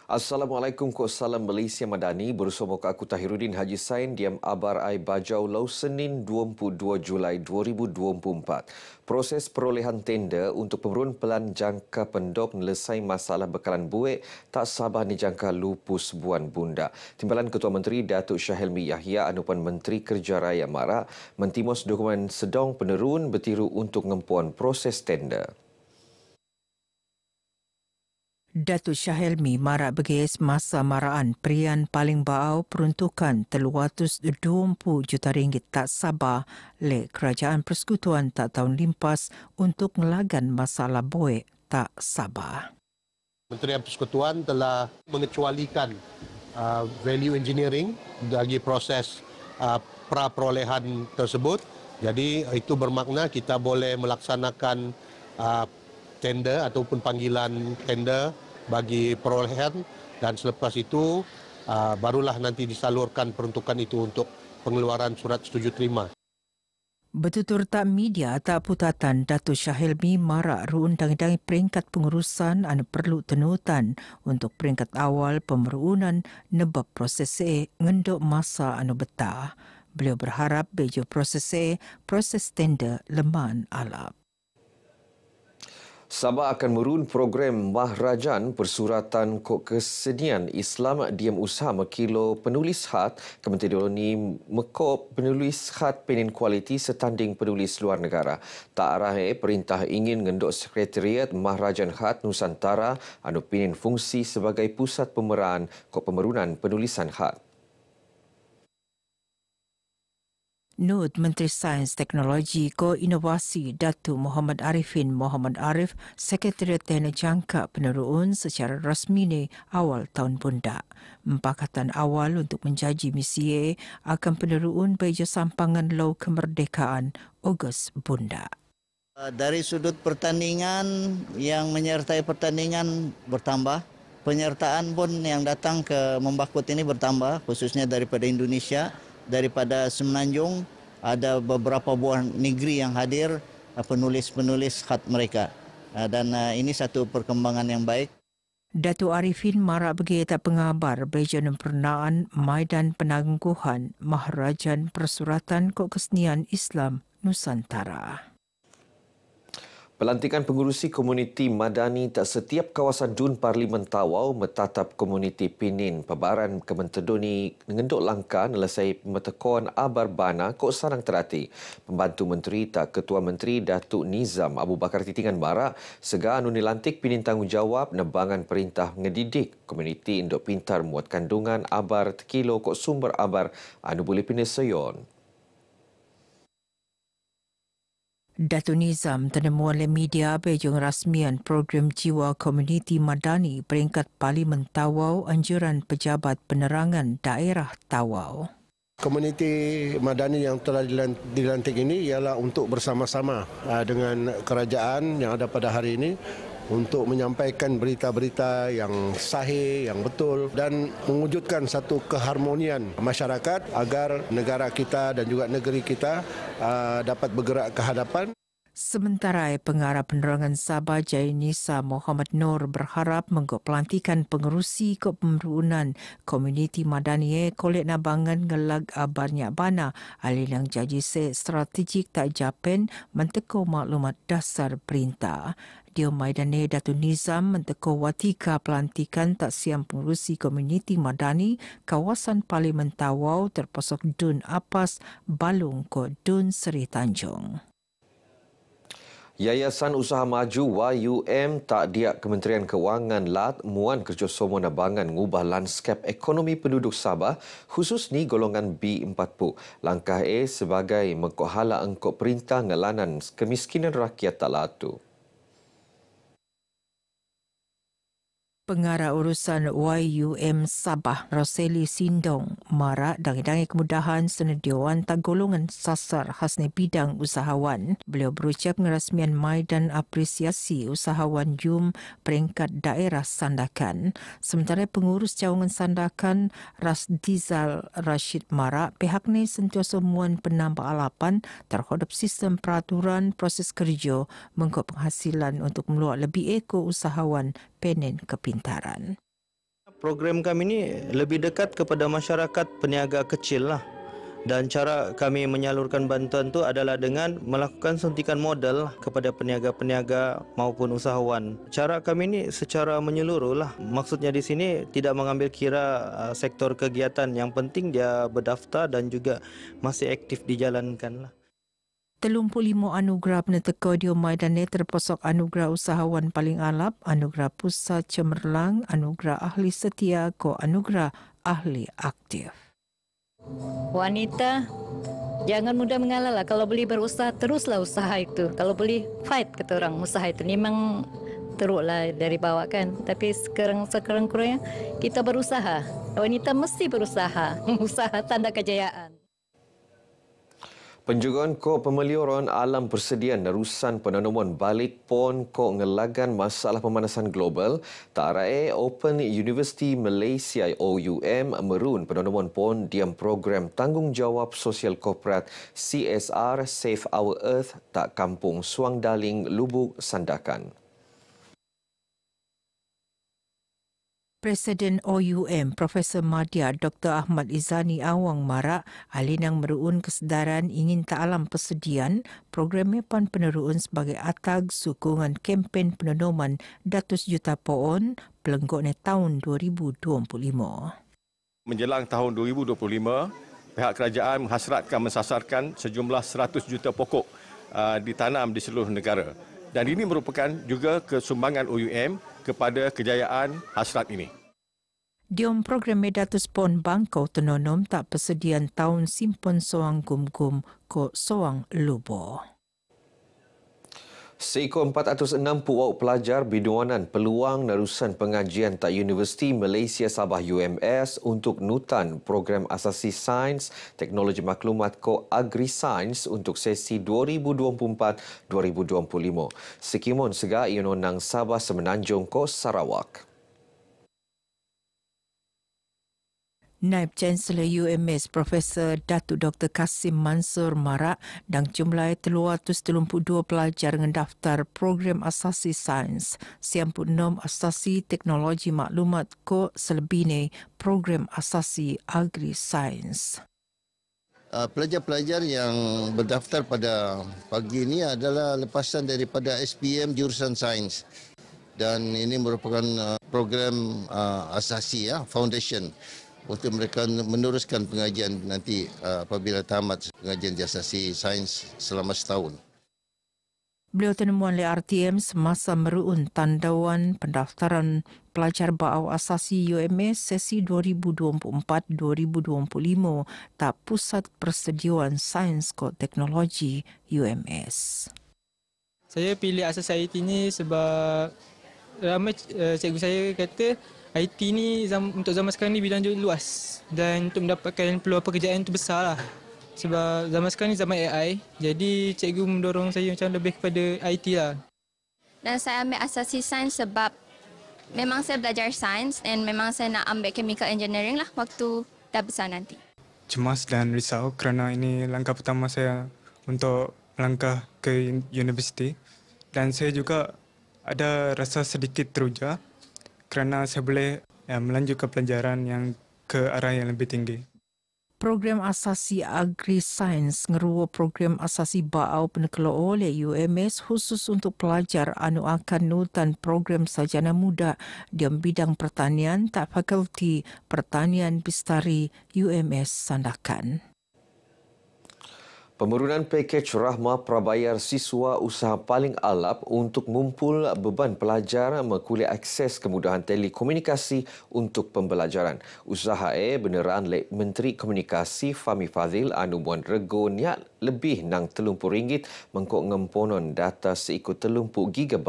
Assalamualaikum, Kok Salam Malaysia Madani. Bersama aku Tahiruddin Haji Sain, diam Abar Ai Bajau Lau Senin 22 Julai 2024. Proses perolehan tender untuk pemurun pelan jangka pendok menyelesai masalah bekalan buik tak sabar dijangka lupus Buan Bunda. Timbalan Ketua Menteri Datuk Shah Helmi Yahya Anupan Menteri Kerja Raya Mara mentimos dokumen sedang penerun bertiru untuk ngempuan proses tender. Datuk Shah Helmi marak begis masa maraan perian paling bau peruntukan RM320 juta tak sabar le Kerajaan Persekutuan tak tahun limpas untuk melagan masalah buik tak sabar. Kementerian Persekutuan telah mengecualikan value engineering bagi proses pra-perolehan tersebut. Jadi itu bermakna kita boleh melaksanakan tender ataupun panggilan tender bagi perolehan dan selepas itu barulah nanti disalurkan peruntukan itu untuk pengeluaran surat setuju terima. Bertutur tak media tak putatan Datuk Shah Helmi marak ruundang-undang peringkat pengurusan anu perlu tenutan untuk peringkat awal pemerunan nebab proses ngenduk masa anu betah. Beliau berharap bejo proses tender leman alap. Sabah akan merun program Mahrajan Persuratan Kesenian Islam Diam Usaha Mekilo Penulis Khat Kementerian ini mekop penulis khat penin kualiti setanding penulis luar negara. Tak arah perintah ingin ngendok Sekretariat Mahrajan Khat Nusantara anu penin fungsi sebagai pusat pemeraan pemerunan penulisan khat. Nut Menteri Sains, Teknologi, Inovasi Datuk Muhammad Arifin Muhammad Arif, Sekretariat Teknik Jangka peneruun secara rasmi ni awal tahun pundak. Empakatan awal untuk menjaji misi akan peneruun beja sampangan lau kemerdekaan Ogos pundak. Dari sudut pertandingan yang menyertai pertandingan bertambah, penyertaan pun yang datang ke Membakut ini bertambah, khususnya daripada Indonesia. Daripada Semenanjung ada beberapa buah negeri yang hadir penulis-penulis khat mereka dan ini satu perkembangan yang baik. Datuk Arifin marak bagi tak pengabar berjaya pernaan Maidan Penangguhan Mahrajan Persuratan Kesenian Islam Nusantara. Pelantikan pengurusi komuniti madani tak setiap kawasan Dun Parlimen Tawau metatap komuniti Pinin Pebaran Kementedoni mengenduk langkah menyelesai pemetekoan Abar Bana Kok Sanang Terati. Pembantu Menteri tak Ketua Menteri Datuk Nizam Abu Bakar Titingan Marak segar anu nilantik pinin tanggungjawab nebangan perintah ngedidik komuniti Induk Pintar muat kandungan Abar Tekilo Kok Sumber Abar anu boleh pindah seyon. Datuk Nizam tenemu oleh media bejong rasmian program jiwa komuniti madani peringkat Parlimen Tawau anjuran pejabat penerangan daerah Tawau. Komuniti madani yang telah dilantik ini ialah untuk bersama-sama dengan kerajaan yang ada pada hari ini untuk menyampaikan berita-berita yang sahih, yang betul dan mewujudkan satu keharmonian masyarakat agar negara kita dan juga negeri kita dapat bergerak ke hadapan. Sementara Pengarah Penerangan Sabah Jainisa Muhammad Nur berharap menggok pelantikan pengerusi kepemerunan komuniti madani kolek nabangan ngelag banyak bana alilang jaji strategik tak japen menteko maklumat dasar perintah. Dia Maidane Datuk Nizam menteko watika pelantikan tak siam pengurusi komuniti madani kawasan Parlimen Tawau terpasok Dun Apas Balung ko Dun Seri Tanjung. Yayasan Usaha Maju YUM tak diak Kementerian Kewangan LAT muan kerjasama nabangan ngubah lanskap ekonomi penduduk Sabah khusus ni golongan B40. Langkah sebagai mengkohala engkau perintah ngelanan kemiskinan rakyat tak latu. Pengarah urusan YUM Sabah Roseli Sindong marak dangi-dangi kemudahan senediawan tak golongan sasar khasnya bidang usahawan. Beliau berucap ngerasmian Maidan Apresiasi Usahawan YUM peringkat daerah Sandakan. Sementara pengurus cawangan Sandakan Rasdizal Rashid marak pihaknya sentiasa muan penambahalapan terhadap sistem peraturan proses kerja mengikut penghasilan untuk meluak lebih eko usahawan penen kepintaran. Program kami ini lebih dekat kepada masyarakat peniaga kecil lah. Dan cara kami menyalurkan bantuan itu adalah dengan melakukan suntikan modal kepada peniaga-peniaga maupun usahawan. Cara kami ini secara menyeluruh lah. Maksudnya di sini tidak mengambil kira sektor kegiatan. Yang penting dia berdaftar dan juga masih aktif dijalankan lah. 35 anugerah peneteka Dio Maidane terposok anugerah usahawan paling alap, anugerah pusat cemerlang, anugerah ahli setia, ko anugerah ahli aktif. Wanita, jangan mudah mengalah lah. Kalau boleh berusaha, teruslah usaha itu. Kalau boleh fight, kata orang, usaha itu. Memang teruklah dari bawah kan. Tapi sekarang kurangnya kita berusaha. Wanita mesti berusaha. Usaha tanda kejayaan. Penjugaan ko pemeliuran alam persediaan nerusan penanaman balik pon ko ngelagan masalah pemanasan global, TARAE Open University Malaysia OUM merun penanaman pon diam program tanggungjawab sosial korporat CSR Save Our Earth tak Kampung Suang Daling Lubuk Sandakan. Presiden OUM Profesor Madya Dr. Ahmad Izani Awang marak alinang meruun kesedaran ingin ta'alam persediaan programnya pan peneruun sebagai atag sokongan kempen penanaman 100 juta pohon pelenggok tahun 2025. Menjelang tahun 2025, pihak kerajaan menghasratkan mensasarkan sejumlah 100 juta pokok ditanam di seluruh negara. Dan ini merupakan juga kesumbangan OUM kepada kejayaan hasrat ini. Diom program Medatus Pon Bangkau Tenonom tak persediaan tahun Simpon Soang Gum-Gum ko Soang Lubo. Seekor 460 awak pelajar biduanan peluang nerusan pengajian tak Universiti Malaysia Sabah UMS untuk nutan program asasi sains teknologi maklumat ko Agri-Sains untuk sesi 2024-2025. Sekimon sega Iononang Sabah Semenanjung ko Sarawak. Naib Chancellor UMS Profesor Datuk Dr. Kasim Mansur marak dan jumlah 332 pelajar mendaftar program asasi sains, 96 asasi teknologi maklumat ko selebihnya program asasi agri-sains. Pelajar-pelajar yang berdaftar pada pagi ini adalah lepasan daripada SPM jurusan sains. Dan ini merupakan program asasi foundation untuk mereka meneruskan pengajian nanti apabila tamat pengajian asasi sains selama setahun. Beliau temuan oleh RTM semasa meruun tandauan pendaftaran pelajar bau asasi UMS sesi 2024-2025 tak Pusat Persediaan Sains dan Teknologi UMS. Saya pilih asas IT ni sebab ramai cikgu saya kata IT ni untuk zaman sekarang ni bidang luas dan untuk mendapatkan peluang pekerjaan tu besar lah. Sebab zaman sekarang ni zaman AI, jadi cikgu mendorong saya macam lebih kepada IT lah. Dan saya ambil asasi sains sebab memang saya belajar sains dan memang saya nak ambil chemical engineering lah waktu dah besar nanti. Cemas dan risau kerana ini langkah pertama saya untuk melangkah ke universiti dan saya juga ada rasa sedikit teruja kerana saya boleh melanjutkan pelajaran yang ke arah yang lebih tinggi. Program asasi agri-sains ngeruwa program asasi bau penekelo oleh UMS khusus untuk pelajar anu akan nutan program sarjana muda di bidang pertanian tak Fakulti Pertanian Bistari UMS Sandakan. Pemerunan pakej rahmah prabayar siswa usaha paling alap untuk mumpul beban pelajar mekuliah akses kemudahan telekomunikasi untuk pembelajaran. Usaha beneran lek Menteri Komunikasi Fahmi Fadzil anu buan rego niat lebih nang RM30 mengkok ngemponon data seikut 30 GB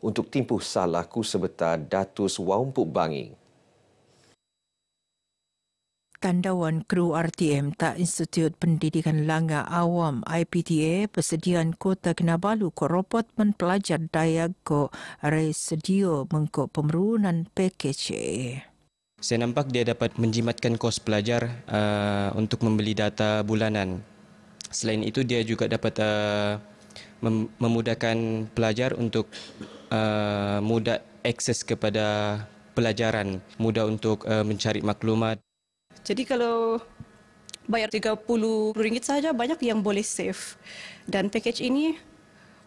untuk timpuh salaku sebetar datus wampuk bangi. Tandauan kru RTM tak Institut Pendidikan Langgar Awam IPTA persediaan Kota Kinabalu ko robot pelajar Dayak ko resedio mengko pemerunan pakej. Saya nampak dia dapat menjimatkan kos pelajar untuk membeli data bulanan. Selain itu dia juga dapat memudahkan pelajar untuk mudah akses kepada pelajaran, mudah untuk mencari maklumat. Jadi kalau bayar RM30 saja banyak yang boleh save. Dan package ini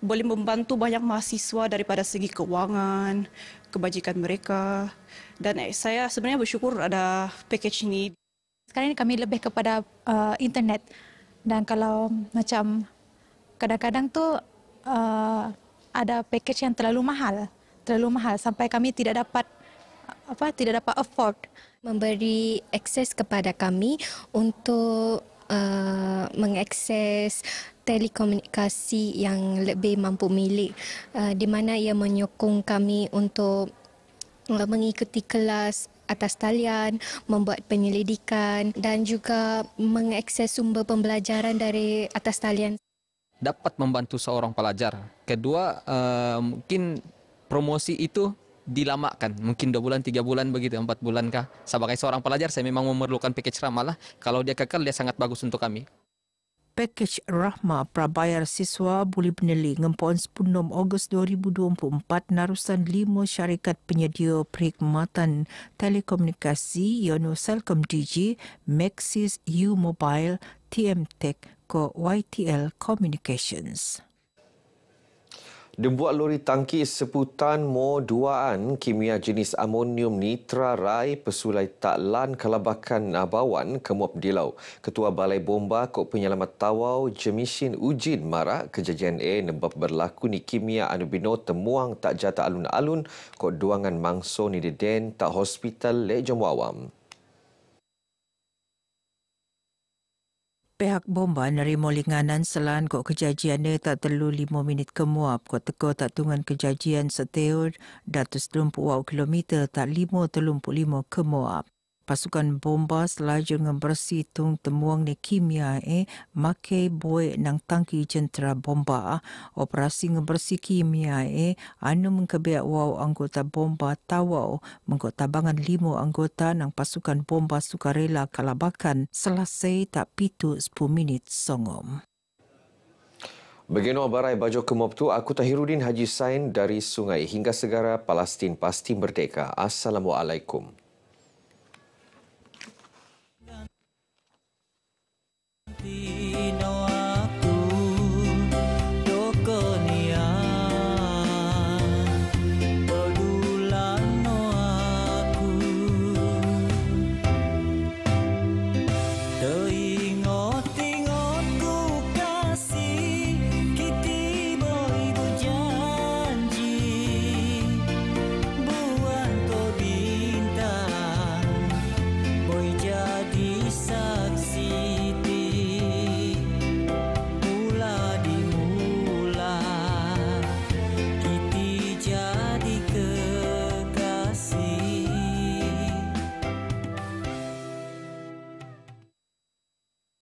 boleh membantu banyak mahasiswa daripada segi keuangan, kebajikan mereka. Dan saya sebenarnya bersyukur ada package ini. Sekarang ini kami lebih kepada internet. Dan kalau macam kadang-kadang tu ada package yang terlalu mahal sampai kami tidak dapat afford. Memberi akses kepada kami untuk mengakses telekomunikasi yang lebih mampu milik, di mana ia menyokong kami untuk mengikuti kelas atas talian, membuat penyelidikan dan juga mengakses sumber pembelajaran dari atas talian. Dapat membantu seorang pelajar. Kedua, mungkin promosi itu dilamakan, mungkin 2 bulan, 3 bulan begitu, 4 bulan kah. Sebagai seorang pelajar saya memang memerlukan package Rahma lah. Kalau dia kekal dia sangat bagus untuk kami. Package Rahma prabayar siswa boleh peneli ngempon 10 Ogos 2024 narusan 5 syarikat penyedia perkhidmatan telekomunikasi iaitu Celcom Digi, Maxis, U-Mobile, TM-Tech ke YTL Communications. Dembuat lori tangki seputan Mo 2an kimia jenis amonium nitra rai pesulai Taklan Kelabakan Abawan Kemuap Dilau. Ketua Balai Bomba Kod Penyelamat Tawau Jemishin Ujin marak kejadian nebab berlaku ni kimia anubino temuang tak jata alun-alun kod duangan mangso ni deden tak hospital Lek Jamwawam. Pihak bomba nerima linganan selan kok kejadian tak terlalu 5 minit kemuap kok teko tak tungan kejadian seteo 130 kilometer tak 5.35 kemuap. Pasukan bomba selajur ngembersih tung temuang ni kimia makai boy nang tangki jentera bomba. Operasi ngembersih kimia anu mengkebiak wow anggota bomba tawau mengkot tabangan 5 anggota nang pasukan bomba sukarela Kelabakan selesai tak pitu 10 minit songom. Begino barai baju kemuap tu, aku Tahiruddin Haji Sain dari Sungai hingga Segara Palestin pasti merdeka. Assalamualaikum.